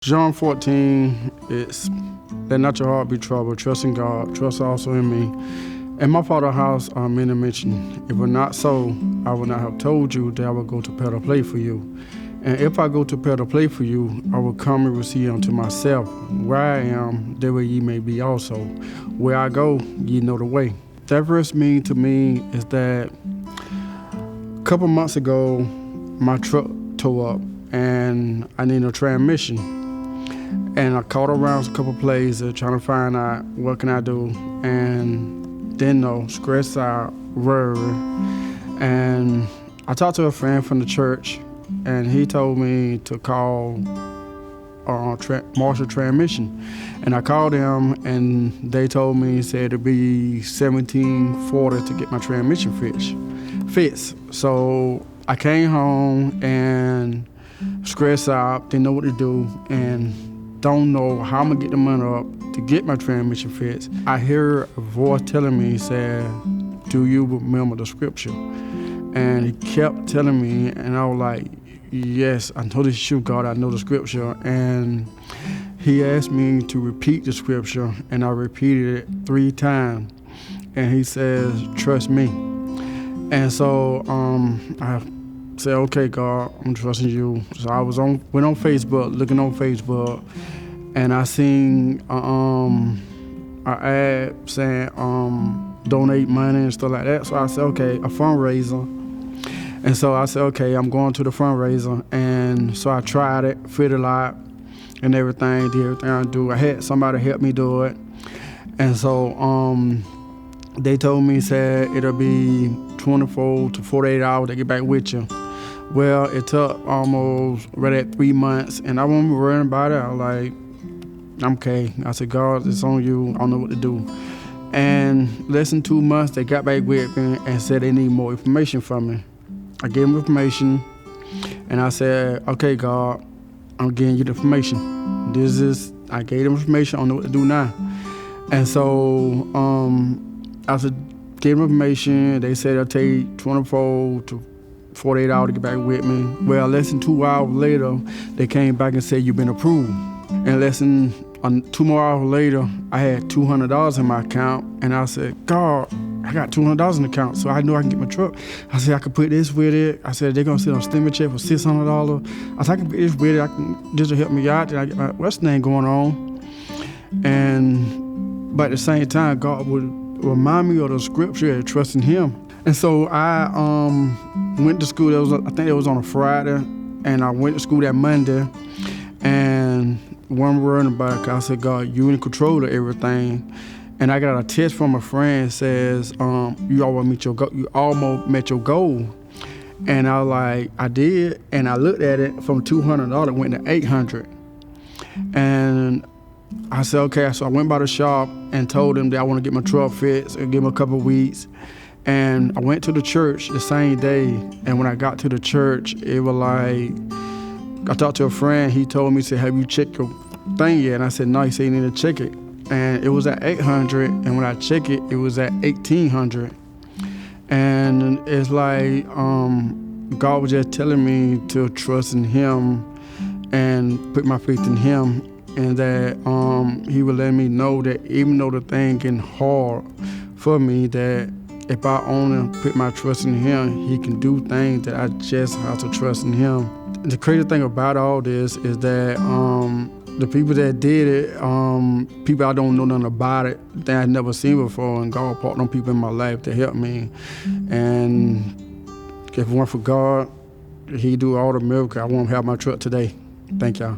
John 14, it's let not your heart be troubled, trust in God, trust also in me. In my Father's house are many mansions. If it were not so, I would not have told you that I would go to prepare a place for you. And if I go to prepare a place for you, I will come and receive unto myself. Where I am, there where ye may be also. Where I go, ye know the way. That verse means to me is that a couple months ago, my truck tore up and I need a transmission. And I called around a couple places trying to find out what can I do, and didn't know, stressed out, worried. And I talked to a friend from the church, and he told me to call Marshall Transmission. And I called them, and they told me, said it'd be $17.40 to get my transmission fixed. So I came home and stressed out, didn't know what to do, and don't know how I'm gonna get the money up to get my transmission fixed. I hear a voice telling me, said, do you remember the scripture? And he kept telling me, and I was like, yes, I know this is you, God, I know the scripture. And he asked me to repeat the scripture, and I repeated it 3 times. And he says, trust me. And so I said, okay, God, I'm trusting you. So I went on Facebook, looking on Facebook, and I seen an ad saying donate money and stuff like that. So I said, okay, a fundraiser. And so I said, okay, I'm going to the fundraiser. And so I tried it, fit a lot and everything, did everything I do. I had somebody help me do it. And so they told me, said it'll be 24 to 48 hours to get back with you. Well, it took almost right at 3 months, and I wasn't worrying about it. I was like, I'm okay. I said, God, it's on you. I don't know what to do. And less than 2 months, they got back with me and said they need more information from me. I gave them information, and I said, okay, God, I'm giving you the information. I gave them information. I don't know what to do now. And so I gave them information. They said it'll take 24 to 48 hours to get back with me. Well, less than 2 hours later, they came back and said, you've been approved. And less than 2 more hours later, I had $200 in my account. And I said, God, I got $200 in the account, so I know I can get my truck. I said, I could put this with it. I said, they're gonna send a stimulus check for $600. I said, I can put this with it. I can just to help me out. I get my what's name going on. But at the same time, God would remind me of the scripture and trust in Him. And so I went to school. I think it was on a Friday, and I went to school that Monday. And one word about it, I said, God, you in control of everything. And I got a text from a friend says, you almost met your goal. And I was like, I did. And I looked at it from $200, it went to $800. And I said, okay. So I went by the shop and told them that I want to get my truck fixed and give them a couple of weeks. And I went to the church the same day. And when I got to the church, it was like, I talked to a friend. He told me, he said, have you checked your thing yet? And I said, no. He said, you need to check it. And it was at $800, and when I checked it, it was at $1,800. And it's like God was just telling me to trust in Him and put my faith in Him, and that He would let me know that even though the thing getting hard for me, that if I only put my trust in Him, He can do things that I just have to trust in Him. The crazy thing about all this is that the people that did it, people I don't know nothing about it, that I've never seen before, and God brought them people in my life to help me. And if it weren't for God, He'd do all the miracles. I won't have my truck today. Thank y'all.